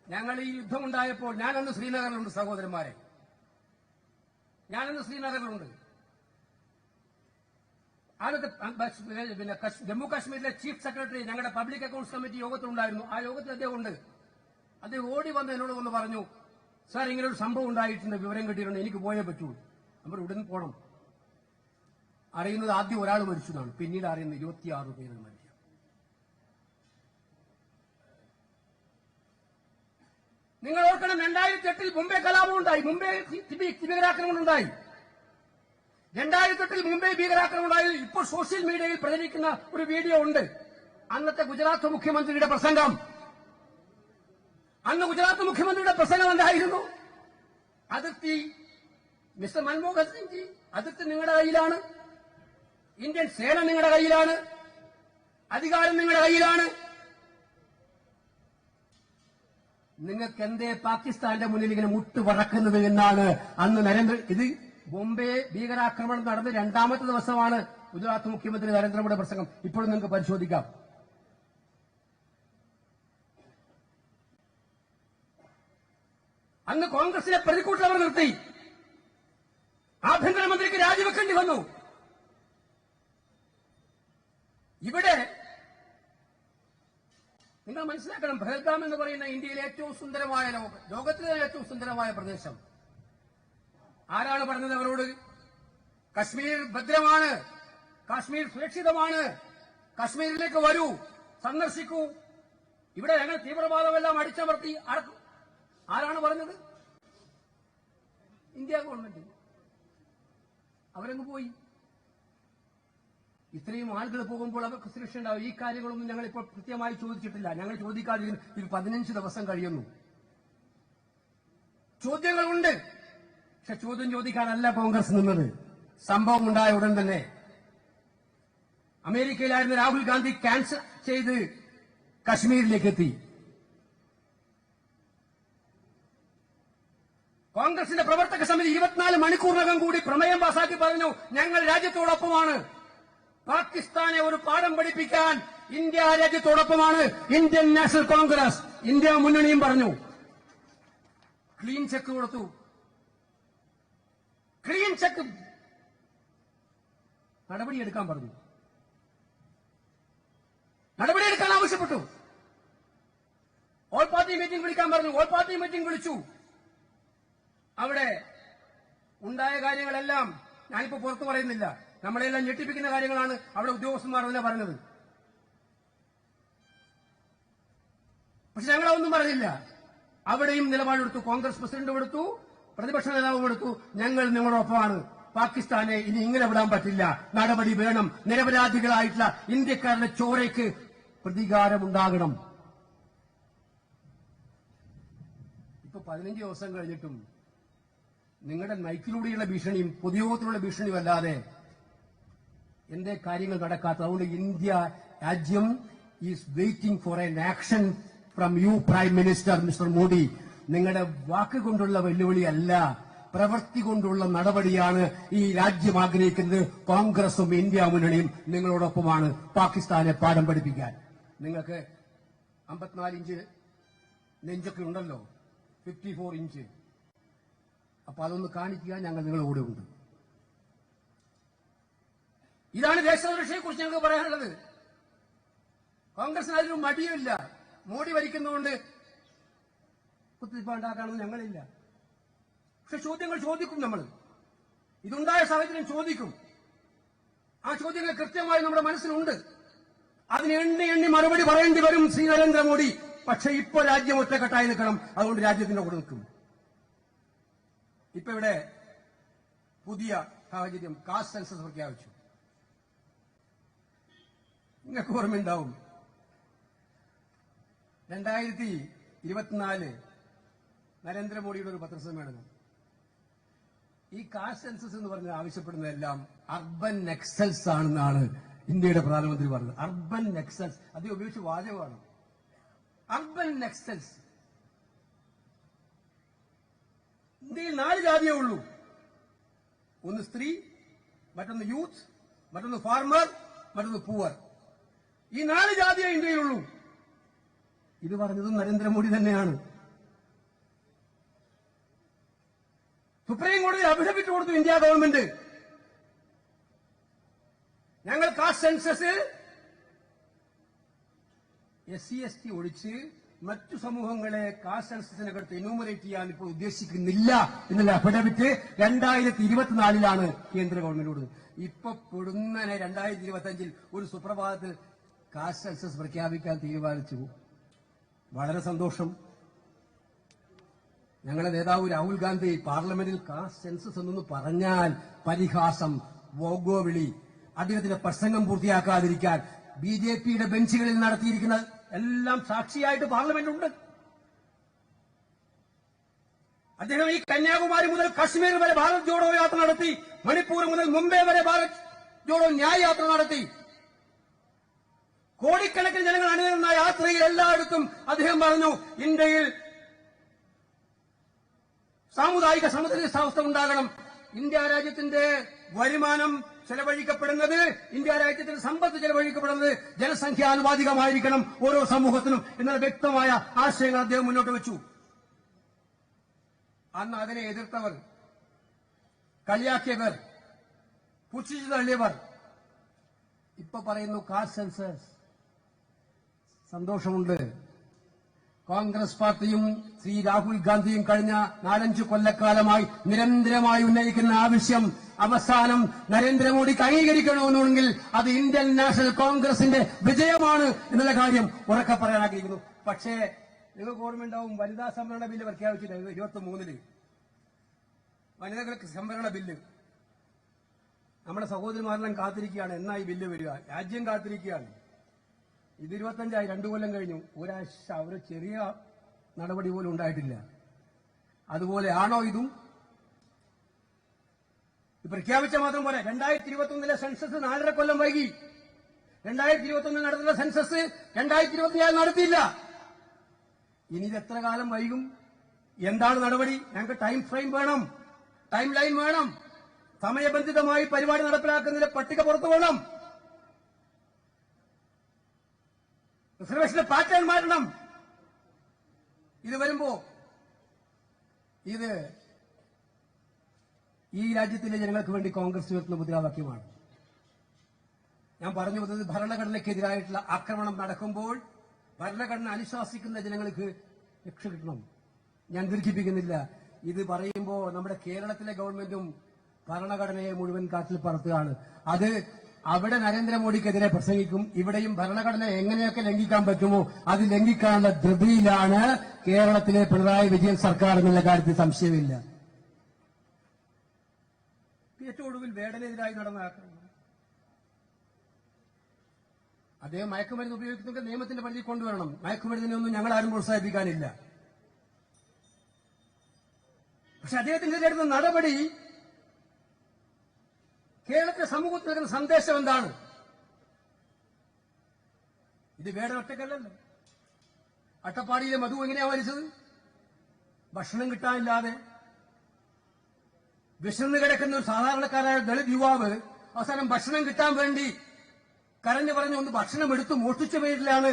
ഞങ്ങൾ ഈ യുദ്ധമുണ്ടായപ്പോൾ ഞാനന്ന് ശ്രീനഗറിലുണ്ട് സഹോദരന്മാരെ, ഞാനന്ന് ശ്രീനഗറിലുണ്ട്. പിന്നെ ജമ്മു കാശ്മീരിലെ ചീഫ് സെക്രട്ടറി ഞങ്ങളുടെ പബ്ലിക് അക്കൌണ്ട്സ് കമ്മിറ്റി യോഗത്തിലുണ്ടായിരുന്നു. ആ യോഗത്തിൽ അദ്ദേഹം ഉണ്ട്. അദ്ദേഹം ഓടി വന്ന് എന്നോട് വന്ന് പറഞ്ഞു, സാർ ഇങ്ങനെ ഒരു സംഭവം ഉണ്ടായിട്ടുണ്ട്, വിവരം കിട്ടിയിട്ടുണ്ട്, എനിക്ക് പോയേ പറ്റൂ. നമ്മൾ ഉടൻ പോകണം. അറിയുന്നത് ആദ്യം ഒരാൾ മരിച്ചതാണ്, പിന്നീട് അറിയുന്നത് 26 പേര് മരിച്ചു. നിങ്ങൾ ഓർക്കണം, 2008 മുംബൈ കലാപം ഉണ്ടായി, മുംബൈ ഭീകരാക്രമണം ഉണ്ടായി. 2008 മുംബൈ ഭീകരാക്രമണം ഉണ്ടായി. ഇപ്പോൾ സോഷ്യൽ മീഡിയയിൽ പ്രചരിക്കുന്ന ഒരു വീഡിയോ ഉണ്ട്. അന്നത്തെ ഗുജറാത്ത് മുഖ്യമന്ത്രിയുടെ പ്രസംഗം. അന്ന് ഗുജറാത്ത് മുഖ്യമന്ത്രിയുടെ പ്രസംഗം എന്തായിരുന്നു? അതിർത്തി മിസ്റ്റർ മൻമോഹൻ സിംഗ് ജി, അതിർത്തി നിങ്ങളുടെ കയ്യിലാണ്, ഇന്ത്യൻ സേന നിങ്ങളുടെ കയ്യിലാണ്, അധികാരം നിങ്ങളുടെ കയ്യിലാണ്. നിങ്ങൾക്ക് എന്തേ പാകിസ്ഥാന്റെ മുന്നിൽ ഇങ്ങനെ മുട്ടുപറക്കുന്നത് എന്നാണ് അന്ന് ഇത് ബോംബെ ഭീകരാക്രമണം നടന്ന് 2ാമത്തെ ദിവസമാണ് ഗുജറാത്ത് മുഖ്യമന്ത്രി നരേന്ദ്രമോദിയുടെ പ്രസംഗം. ഇപ്പോഴും നിങ്ങൾക്ക് പരിശോധിക്കാം. അന്ന് കോൺഗ്രസിനെ പ്രതിക്കൂട്ടിലവർ നിർത്തി. ആഭ്യന്തരമന്ത്രിക്ക് രാജിവെക്കേണ്ടി വന്നു. ഇവിടെ നിങ്ങൾ മനസ്സിലാക്കണം, പഹൽഗാം എന്ന് പറയുന്ന ഇന്ത്യയിലെ ഏറ്റവും സുന്ദരമായ ലോകത്തിലെ ഏറ്റവും സുന്ദരമായ പ്രദേശം. ആരാണ് പറഞ്ഞത് അവരോട്? കശ്മീർ ഭദ്രമാണ്, കാശ്മീർ സുരക്ഷിതമാണ്, കാശ്മീരിലേക്ക് വരൂ, സന്ദർശിക്കൂ, ഇവിടെ ഞങ്ങൾ തീവ്രവാദമെല്ലാം അടിച്ചമർത്തി. ആരാണ് പറഞ്ഞത്? India government. അവരങ്ങ് പോയി. ഇത്രയും ആളുകൾ പോകുമ്പോൾ അവർക്ക് സുരക്ഷ ഉണ്ടാവും. ഈ കാര്യങ്ങളൊന്നും ഞങ്ങൾ ഇപ്പോൾ കൃത്യമായി ചോദിച്ചിട്ടില്ല. ഞങ്ങൾ ചോദിക്കാതിരിക്കും. ഇത് 15 ദിവസം കഴിയുന്നു. ചോദ്യങ്ങളുണ്ട്, പക്ഷെ ചോദ്യം ചോദിക്കാനല്ല കോൺഗ്രസ് നിന്നത്. സംഭവം ഉണ്ടായ ഉടൻ തന്നെ അമേരിക്കയിലായിരുന്ന രാഹുൽ ഗാന്ധി ക്യാൻസൽ ചെയ്ത് കശ്മീരിലേക്ക് എത്തി. കോൺഗ്രസിന്റെ പ്രവർത്തക സമിതി 24 മണിക്കൂറിനകം കൂടി പ്രമേയം പാസാക്കി പറഞ്ഞു, ഞങ്ങൾ രാജ്യത്തോടൊപ്പമാണ്. പാകിസ്ഥാനെ ഒരു പാഠം പഠിപ്പിക്കാൻ ഇന്ത്യ രാജ്യത്തോടൊപ്പമാണ് ഇന്ത്യൻ നാഷണൽ കോൺഗ്രസ്. ഇന്ത്യ മുന്നണിയും പറഞ്ഞു. ക്ലീൻ ചെക്ക് കൊടുത്തു. ക്ലീൻ ചെക്ക് നടപടിയെടുക്കാൻ പറഞ്ഞു. നടപടിയെടുക്കാൻ ആവശ്യപ്പെട്ടു. ഓൾ പാർട്ടി മീറ്റിംഗ് വിളിക്കാൻ പറഞ്ഞു. ഓൾ പാർട്ടി മീറ്റിംഗ് വിളിച്ചു. അവിടെ ഉണ്ടായ കാര്യങ്ങളെല്ലാം ഞാനിപ്പോ പുറത്തു പറയുന്നില്ല. നമ്മളെല്ലാം ഞെട്ടിപ്പിക്കുന്ന കാര്യങ്ങളാണ് അവിടെ ഉദ്യോഗസ്ഥന്മാർ തന്നെ പറഞ്ഞത്. പക്ഷെ ഞങ്ങളൊന്നും പറഞ്ഞില്ല. അവിടെയും നിലപാടെടുത്തു. കോൺഗ്രസ് പ്രസിഡന്റും എടുത്തു, പ്രതിപക്ഷ നേതാവും എടുത്തു. ഞങ്ങൾ നിങ്ങളോടൊപ്പമാണ്. പാകിസ്ഥാനെ ഇനി ഇങ്ങനെ വിടാൻ പറ്റില്ല. നടപടി വേണം. നിരപരാധികളായിട്ടുള്ള ഇന്ത്യക്കാരുടെ ചോരയ്ക്ക് പ്രതികാരമുണ്ടാകണം. ഇപ്പൊ 15 ദിവസം കഴിഞ്ഞിട്ടും നിങ്ങളുടെ മൈക്കിലൂടെയുള്ള ഭീഷണിയും പൊതുയോഗത്തിലുള്ള ഭീഷണിയും അല്ലാതെ എന്റെ കാര്യങ്ങൾ നടക്കാത്ത. അതുകൊണ്ട് ഇന്ത്യ രാജ്യം is waiting for an action from you prime minister Mister Modi. നിങ്ങളുടെ വാക്കുകൊണ്ടുള്ള വെല്ലുവിളിയല്ല, പ്രവൃത്തി കൊണ്ടുള്ള നടപടിയാണ് ഈ രാജ്യം ആഗ്രഹിക്കുന്നത്. കോൺഗ്രസും ഇന്ത്യ മുന്നണിയും നിങ്ങളോടൊപ്പമാണ് പാകിസ്ഥാനെ പാഠം പഠിപ്പിക്കാൻ. നിങ്ങൾക്ക് 54 ഇഞ്ച് നെഞ്ചൊക്കെ ഉണ്ടല്ലോ, 54 ഇഞ്ച്. അപ്പൊ അതൊന്ന് കാണിക്കുക. ഞങ്ങൾ നിങ്ങളുടെ കൂടെ ഉണ്ട്. ഇതാണ് ദേശസുരക്ഷയെ കുറിച്ച് ഞങ്ങൾക്ക് പറയാനുള്ളത്. കോൺഗ്രസിന് അതിനൊരു മടിയുമില്ല. മോഡി ഭരിക്കുന്നതുകൊണ്ട് കുത്തിരിപ്പ് ഉണ്ടാക്കാനൊന്നും ഞങ്ങളില്ല. പക്ഷെ ചോദ്യങ്ങൾ ചോദിക്കും. നമ്മൾ ഇതുണ്ടായ സാഹചര്യം ചോദിക്കും. ആ ചോദ്യങ്ങൾ കൃത്യമായി നമ്മുടെ മനസ്സിലുണ്ട്. അതിന് എണ്ണി എണ്ണി മറുപടി പറയേണ്ടി വരും ശ്രീ നരേന്ദ്രമോദി. പക്ഷെ ഇപ്പൊ രാജ്യം ഒറ്റക്കെട്ടായി നിൽക്കണം. അതുകൊണ്ട് രാജ്യത്തിന്റെ കൂടെ നിൽക്കും. ഇപ്പൊ ഇവിടെ പുതിയ സാഹചര്യം, കാസ്റ്റ് സെൻസസ് പ്രഖ്യാപിച്ചു. നിങ്ങൾക്ക് ഓർമ്മയുണ്ടാവും 2024 നരേന്ദ്രമോദിയുടെ ഒരു പത്രസമ്മേളനം. ഈ കാസ്റ്റ് സെൻസസ് എന്ന് പറഞ്ഞ് ആവശ്യപ്പെടുന്നതെല്ലാം അർബൻ നെക്സൽസ് ആണെന്നാണ് ഇന്ത്യയുടെ പ്രധാനമന്ത്രി പറഞ്ഞത്. അർബൻ നെക്സൽസ്, അത് ഉപയോഗിച്ച് വാചകമാണ്. അർബൻ നെക്സൽസ്. ഇന്ത്യയിൽ 4 ജാതിയേ ഉള്ളൂ. ഒന്ന് സ്ത്രീ, മറ്റൊന്ന് യൂത്ത്, മറ്റൊന്ന് ഫാർമർ, മറ്റൊന്ന് പൂവർ. ഈ 4 ജാതിയേ ഇന്ത്യയിലുള്ളൂ. ഇത് പറഞ്ഞതും നരേന്ദ്രമോദി തന്നെയാണ്. സുപ്രീം കോടതി അഭിലപിച്ചു കൊടുത്തു ഇന്ത്യ ഗവൺമെന്റ്. ഞങ്ങൾ കാസ്റ്റ് സെൻസസ് SC/ST ഒഴിച്ച് മറ്റു സമൂഹങ്ങളെ കാസ്റ്റ് സെൻസസിനകത്ത് എന്യൂമറേറ്റ് ചെയ്യാൻ ഇപ്പോൾ ഉദ്ദേശിക്കുന്നില്ല എന്നുള്ള അഫിഡവിറ്റ് 2024 കേന്ദ്ര ഗവൺമെന്റിനോട്. ഇപ്പൊ പൊടുന്നനെ 2025 ഒരു സുപ്രഭാതത്തിൽ കാസ്റ്റ് സെൻസസ് പ്രഖ്യാപിക്കാൻ തീരുമാനിച്ചു. വളരെ സന്തോഷം. ഞങ്ങളുടെ നേതാവ് രാഹുൽ ഗാന്ധി പാർലമെന്റിൽ കാസ്റ്റ് സെൻസസ് എന്നൊന്ന് പറഞ്ഞാൽ പരിഹാസം, വോഗോവിളി. അദ്ദേഹത്തിന്റെ പ്രസംഗം പൂർത്തിയാക്കാതിരിക്കാൻ BJPയുടെ ബെഞ്ചുകളിൽ നടത്തിയിരിക്കുന്ന എല്ലാം സാക്ഷിയായിട്ട് പാർലമെന്റ് ഉണ്ട്. അദ്ദേഹം ഈ കന്യാകുമാരി മുതൽ കാശ്മീർ വരെ ഭാരത് ജോഡോ യാത്ര നടത്തി. മണിപ്പൂർ മുതൽ മുംബൈ വരെ ഭാരത് ജോഡോ ന്യായ യാത്ര നടത്തി. കോടിക്കണക്കിന് ജനങ്ങൾ അണിനിരുന്ന യാത്രയിൽ എല്ലായിടത്തും അദ്ദേഹം പറഞ്ഞു, ഇന്ത്യയിൽ സാമുദായിക സമതുലിതാവസ്ഥ ഉണ്ടാകണം. ഇന്ത്യ രാജ്യത്തിന്റെ വരുമാനം ചെലവഴിക്കപ്പെടുന്നത്, ഇന്ത്യ രാജ്യത്തിന്റെ സമ്പത്ത് ചെലവഴിക്കപ്പെടുന്നത് ജനസംഖ്യാനുപാതികമായിരിക്കണം ഓരോ സമൂഹത്തിനും എന്നുള്ള വ്യക്തമായ ആശയങ്ങൾ അദ്ദേഹം മുന്നോട്ട് വെച്ചു. അന്ന് അതിനെ എതിർത്തവർ, കളിയാക്കിയവർ, പുച്ഛിച്ചു തള്ളിയവർ ഇപ്പൊ പറയുന്നു കാസ്റ്റ് സെൻസസ്. സന്തോഷമുണ്ട്. കോൺഗ്രസ് പാർട്ടിയും ശ്രീ രാഹുൽ ഗാന്ധിയും കഴിഞ്ഞ 4-5 കൊല്ലക്കാലമായി നിരന്തരമായി ഉന്നയിക്കുന്ന ആവശ്യം അവസാനം നരേന്ദ്രമോദിക്ക് അംഗീകരിക്കണമെന്നുണ്ടെങ്കിൽ അത് ഇന്ത്യൻ നാഷണൽ കോൺഗ്രസിന്റെ വിജയമാണ് എന്നുള്ള കാര്യം ഉറക്കെ പറയാൻ ആഗ്രഹിക്കുന്നു. പക്ഷേ നിങ്ങൾക്ക് ഓർമ്മയുണ്ടാവും, വനിതാ സംവരണ ബില്ല് പ്രഖ്യാപിച്ചിട്ടുണ്ട് 23 വനിതകൾക്ക് സംവരണ ബില്ല്. നമ്മുടെ സഹോദരിമാരെല്ലാം കാത്തിരിക്കുകയാണ്, എന്നാ ഈ ബില്ല് വരിക. രാജ്യം കാത്തിരിക്കുകയാണ്. ഇത് 25 2 കൊല്ലം കഴിഞ്ഞു. ഒരാഴ്ച ഒരു ചെറിയ നടപടി പോലും ഉണ്ടായിട്ടില്ല. അതുപോലെ ആണോ ഇതും? പ്രഖ്യാപിച്ച മാത്രം പോലെ 2021 സെൻസസ് 4.5 കൊല്ലം വൈകി. 2021 നടത്തുന്ന സെൻസസ് 2024 നടത്തിയില്ല. ഇനി ഇത് എത്ര കാലം വൈകും? എന്താണ് നടപടി? ഞങ്ങൾക്ക് ടൈം ഫ്രെയിം വേണം, ടൈം ലൈൻ വേണം. സമയബന്ധിതമായി പരിപാടി നടപ്പിലാക്കുന്നതിന്റെ പട്ടിക പുറത്തു വേണം. റിസർവേഷന്റെ പാറ്റേൺ മാറ്റണം. ഇത് വരുമ്പോ ഇത് ഈ രാജ്യത്തിലെ ജനങ്ങൾക്ക് വേണ്ടി കോൺഗ്രസ് ഉയർത്തുന്ന മുദ്രാവാക്യമാണ്. ഞാൻ പറഞ്ഞു വന്നത് ഭരണഘടനയ്ക്കെതിരായിട്ടുള്ള ആക്രമണം നടക്കുമ്പോൾ ഭരണഘടന അനുശാസിക്കുന്ന ജനങ്ങൾക്ക് രക്ഷ കിട്ടണം. ഞാൻ ദീർഘിപ്പിക്കുന്നില്ല. ഇത് പറയുമ്പോൾ നമ്മുടെ കേരളത്തിലെ ഗവൺമെന്റും ഭരണഘടനയെ മുഴുവൻ കാറ്റിൽ പറത്തുകയാണ്. അത് അവിടെ നരേന്ദ്രമോദിക്കെതിരെ പ്രസംഗിക്കും. ഇവിടെയും ഭരണഘടന എങ്ങനെയൊക്കെ ലംഘിക്കാൻ പറ്റുമോ അത് ലംഘിക്കാനുള്ള ധൃതിയിലാണ് കേരളത്തിലെ പിണറായി വിജയൻ സർക്കാർ എന്നുള്ള കാര്യത്തിൽ സംശയമില്ല. ഏറ്റവും ഒടുവിൽ വേടനെതിരായി നടന്ന ആക്രമണം, അദ്ദേഹം മയക്കുമരുന്ന് ഉപയോഗിക്കുന്നവർക്ക് നിയമത്തിന്റെ പരിധി കൊണ്ടുവരണം. മയക്കുമരുന്നിനൊന്നും ഞങ്ങൾ ആരും പ്രോത്സാഹിപ്പിക്കാനില്ല. പക്ഷെ അദ്ദേഹത്തിന്റെ എടുത്ത നടപടി കേരളത്തിലെ സമൂഹത്തിൽ നൽകുന്ന സന്ദേശം എന്താണ്? ഇത് വേടൻ ഒറ്റക്കല്ലല്ലോ. അട്ടപ്പാടിയിലെ മധു എങ്ങനെയാ മരിച്ചത്? ഭക്ഷണം കിട്ടാനില്ലാതെ വിശന്ന് കിടക്കുന്ന ഒരു സാധാരണക്കാരായ ദളിത് യുവാവ് അവസാനം ഭക്ഷണം കിട്ടാൻ വേണ്ടി കരഞ്ഞു പറഞ്ഞ് ഒന്ന് ഭക്ഷണം എടുത്തു മോഷ്ടിച്ച പേരിലാണ്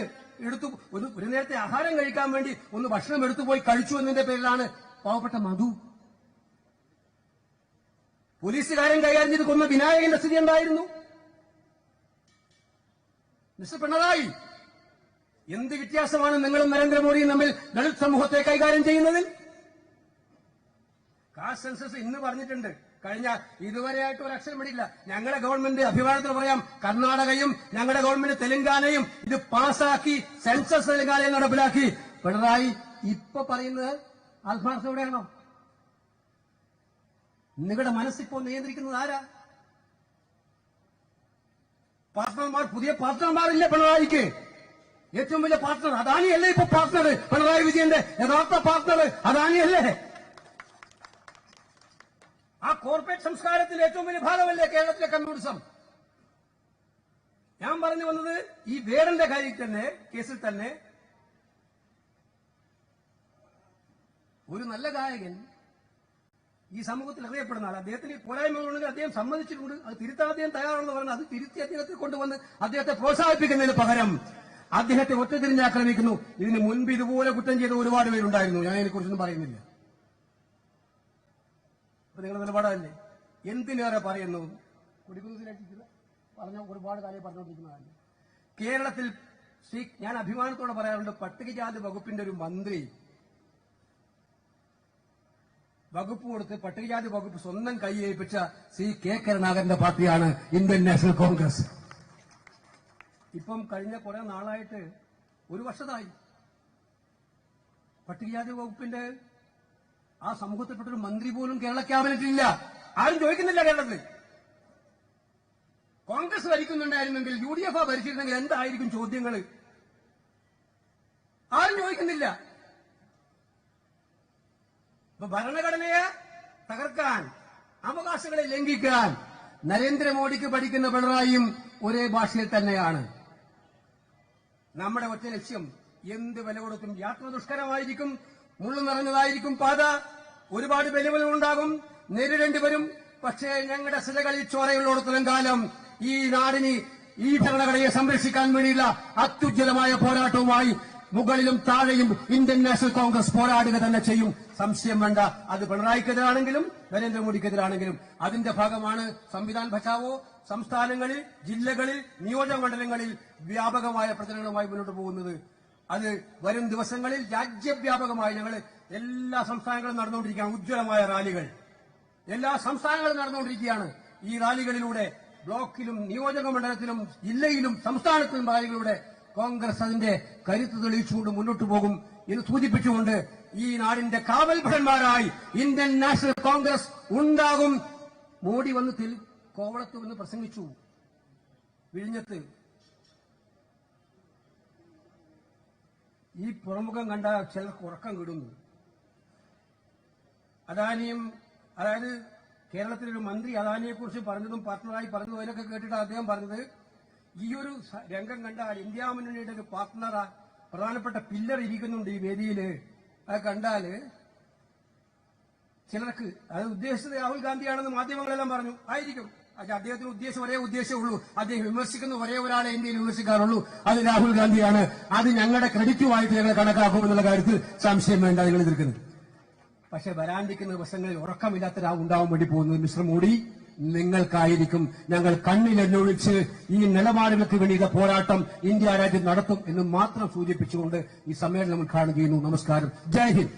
ഒരു നേരത്തെ ആഹാരം കഴിക്കാൻ വേണ്ടി ഒന്ന് ഭക്ഷണം എടുത്തു പോയി കഴിച്ചു എന്നതിന്റെ പേരിലാണ് പാവപ്പെട്ട മധു. പോലീസുകാരൻ കൈകാര്യം ചെയ്ത് കൊന്ന വിനായകന്റെ സ്ഥിതി എന്തായിരുന്നു? മിസ്റ്റർ പിണറായി, എന്ത് വ്യത്യാസമാണ് നിങ്ങളും നരേന്ദ്രമോദിയും തമ്മിൽ ദളിത് സമൂഹത്തെ കൈകാര്യം ചെയ്യുന്നതിൽ? കാസ്റ്റ് സെൻസസ് ഇന്ന് പറഞ്ഞിട്ടുണ്ട്. കഴിഞ്ഞ ഇതുവരെയായിട്ട് ഒരു അക്ഷരം പിടിയില്ല. ഞങ്ങളുടെ ഗവൺമെന്റ് അഭിമാനത്തിൽ പറയാം, കർണാടകയും ഞങ്ങളുടെ ഗവൺമെന്റ് തെലങ്കാനയും ഇത് പാസാക്കി സെൻസസ് തെലങ്കാനയിൽ നടപ്പിലാക്കി. പിണറായി ഇപ്പൊ പറയുന്നത് ആത്മാർത്ഥതയോടെയാണോ? നിങ്ങളുടെ മനസ്സിപ്പോ നിയന്ത്രിക്കുന്നത് ആരാ? പാർട്ട്ണർമാർ, പുതിയ പാർട്ട്ണർമാരില്ല പിണറായിക്ക്. ഏറ്റവും വലിയ പാർട്ട്ണർ അദാനിയല്ലേ ഇപ്പൊ പാർട്ട്ണർ? പിണറായി വിജയന്റെ യഥാർത്ഥ പാർട്ട്ണർ അദാനിയല്ലേ? ആ കോർപ്പറേറ്റ് സംസ്കാരത്തിൽ ഏറ്റവും വലിയ ഭാഗമല്ലേ കേരളത്തിലെ കമ്മ്യൂണിസം? ഞാൻ പറഞ്ഞു വന്നത് ഈ വേടന്റെ കാര്യത്തിൽ തന്നെ, കേസിൽ തന്നെ ഒരു നല്ല ഗായകൻ ഈ സമൂഹത്തിൽ അറിയപ്പെടുന്ന ആൾ, അദ്ദേഹത്തിന് പോരായ്മകളുണ്ടെങ്കിൽ അദ്ദേഹം സമ്മതിച്ചിട്ടുണ്ട്. അത് തിരുത്താൻ അദ്ദേഹം തയ്യാറാണെന്ന് പറഞ്ഞാൽ അത് തിരുത്തി അദ്ദേഹത്തെ കൊണ്ടുവന്ന് അദ്ദേഹത്തെ പ്രോത്സാഹിപ്പിക്കുന്നതിന് പകരം അദ്ദേഹത്തെ ഒറ്റതിരിഞ്ഞാക്രമിക്കുന്നു. ഇതിന് മുൻപ് ഇതുപോലെ കുറ്റം ചെയ്ത ഒരുപാട് പേരുണ്ടായിരുന്നു. ഞാൻ അതിനെക്കുറിച്ചൊന്നും പറയുന്നില്ല. അപ്പൊ നിങ്ങളുടെ നിലപാടല്ലേ? എന്തിനേറെ പറയുന്നു? കുടിക്കുന്നതിനേറ്റില്ല പറഞ്ഞ ഒരുപാട് കാര്യം പറഞ്ഞുകൊണ്ടിരിക്കുന്നതല്ലേ. കേരളത്തിൽ ഞാൻ അഭിമാനത്തോടെ പറയാറുണ്ട്, പട്ടികജാതി വകുപ്പിന്റെ ഒരു മന്ത്രി വകുപ്പ് കൊടുത്ത് പട്ടികജാതി വകുപ്പ് സ്വന്തം കൈ ഏൽപ്പിച്ച ശ്രീ കെ കരുണാകരന്റെ പാർട്ടിയാണ് ഇന്ത്യൻ നാഷണൽ കോൺഗ്രസ്. ഇപ്പം കഴിഞ്ഞ കുറെ നാളായിട്ട് ഒരു വർഷമായി പട്ടികജാതി വകുപ്പിന്റെ ആ സമൂഹത്തിൽപ്പെട്ടൊരു മന്ത്രി പോലും കേരള ക്യാബിനറ്റിലില്ല. ആരും ചോദിക്കുന്നില്ല. കേരളത്തിൽ കോൺഗ്രസ് ഭരിക്കുന്നുണ്ടായിരുന്നെങ്കിൽ, UDF ഭരിച്ചിരുന്നെങ്കിൽ എന്തായിരിക്കും ചോദ്യങ്ങൾ? ആരും ചോദിക്കുന്നില്ല. ഇപ്പൊ ഭരണഘടനയെ തകർക്കാൻ, അവകാശങ്ങളെ ലംഘിക്കാൻ നരേന്ദ്രമോദിക്ക് പഠിക്കുന്ന പിണറായിയും ഒരേ ഭാഷയിൽ തന്നെയാണ്. നമ്മുടെ ഒറ്റ ലക്ഷ്യം, എന്ത് വില കൊടുത്തും യാത്ര ദുഷ്കരമായിരിക്കും, മുള്ളു നിറഞ്ഞതായിരിക്കും പാത, ഒരുപാട് വെല്ലുവിളികളുണ്ടാകും, നേരിടേണ്ടി വരും. പക്ഷേ ഞങ്ങളുടെ സിരകളിൽ ചോരയുള്ളിടത്തോളം കാലം ഈ നാടിന്, ഈ ഭരണഘടനയെ സംരക്ഷിക്കാൻ വേണ്ടിയുള്ള അത്യുജ്വലമായ പോരാട്ടവുമായി മുകളിലും താഴെയും ഇന്ത്യൻ നാഷണൽ കോൺഗ്രസ് പോരാടുക തന്നെ ചെയ്യും. സംശയം വേണ്ട. അത് പിണറായിക്കെതിരാണെങ്കിലും നരേന്ദ്രമോദിക്കെതിരാണെങ്കിലും. അതിന്റെ ഭാഗമാണ് സംവിധാൻ ബച്ചാവോ സംസ്ഥാനങ്ങളിൽ, ജില്ലകളിൽ, നിയോജക മണ്ഡലങ്ങളിൽ വ്യാപകമായ പ്രചരണങ്ങളുമായി മുന്നോട്ട് പോകുന്നത്. അത് വരും ദിവസങ്ങളിൽ രാജ്യവ്യാപകമായി ഞങ്ങൾ എല്ലാ സംസ്ഥാനങ്ങളും നടന്നുകൊണ്ടിരിക്കുകയാണ്. ഉജ്ജ്വലമായ റാലികൾ എല്ലാ സംസ്ഥാനങ്ങളും നടന്നുകൊണ്ടിരിക്കുകയാണ്. ഈ റാലികളിലൂടെ ബ്ലോക്കിലും നിയോജക മണ്ഡലത്തിലും ജില്ലയിലും സംസ്ഥാനത്തിലും റാലികളിലൂടെ കോൺഗ്രസ് അതിന്റെ കരുത്ത് തെളിയിച്ചുകൊണ്ട് മുന്നോട്ട് പോകും എന്ന് സൂചിപ്പിച്ചുകൊണ്ട് ഈ നാടിന്റെ കാവൽഭടന്മാരായി ഇന്ത്യൻ നാഷണൽ കോൺഗ്രസ് ഉണ്ടാകും. മോഡി വന്ന് കോവളത്ത് വന്ന് പ്രസംഗിച്ചു, വിഴിഞ്ഞത്ത്. ഈ പുറമുഖം കണ്ട ചിലർക്ക് ഉറക്കം കിടുന്നു. അദാനിയും, അതായത് കേരളത്തിലൊരു മന്ത്രി അദാനിയെക്കുറിച്ച് പറഞ്ഞതും പാർട്ട്ണറായി പറഞ്ഞതും അതിനൊക്കെ കേട്ടിട്ട് അദ്ദേഹം പറഞ്ഞത്, ഈ ഒരു രംഗം കണ്ടാൽ ഇന്ത്യ മുന്നണിയുടെ ഒരു പാർട്ട്ണർ, പ്രധാനപ്പെട്ട പില്ലർ ഇരിക്കുന്നുണ്ട് ഈ വേദിയിൽ, അത് കണ്ടാൽ ചിലർക്ക്, അത് ഉദ്ദേശിച്ചത് രാഹുൽ ഗാന്ധിയാണെന്ന് മാധ്യമങ്ങളെല്ലാം പറഞ്ഞു. ആയിരിക്കും. അദ്ദേഹത്തിന് ഒരേ ഉദ്ദേശമേ ഉള്ളൂ. അദ്ദേഹം വിമർശിക്കുന്ന ഒരേ ഒരാളെ ഇന്ത്യയിൽ വിമർശിക്കാറുള്ളൂ, അത് രാഹുൽ ഗാന്ധിയാണ്. അത് ഞങ്ങളുടെ ക്രെഡിറ്റുമായിട്ട് ഞങ്ങൾ കണക്കാക്കുമെന്നുള്ള കാര്യത്തിൽ സംശയം വേണ്ട, നിങ്ങൾ എതിർക്കുന്നത്. പക്ഷെ വരാണ്ടിരിക്കുന്ന ദിവസങ്ങളിൽ ഉറക്കമില്ലാത്ത രാവ് ഉണ്ടാവാൻ വേണ്ടി പോകുന്നത് മിസ്റ്റർ മോഡി നിങ്ങൾക്കായിരിക്കും. ഞങ്ങൾ കണ്ണിലെന്നൊഴിച്ച് ഈ നിലപാടുകൾക്ക് വേണ്ടിയുള്ള പോരാട്ടം ഇന്ത്യ രാജ്യം നടത്തും എന്ന് മാത്രം സൂചിപ്പിച്ചുകൊണ്ട് ഈ സമ്മേളനം ഉദ്ഘാടനം ചെയ്യുന്നു. നമസ്കാരം. ജയ് ഹിന്ദ്.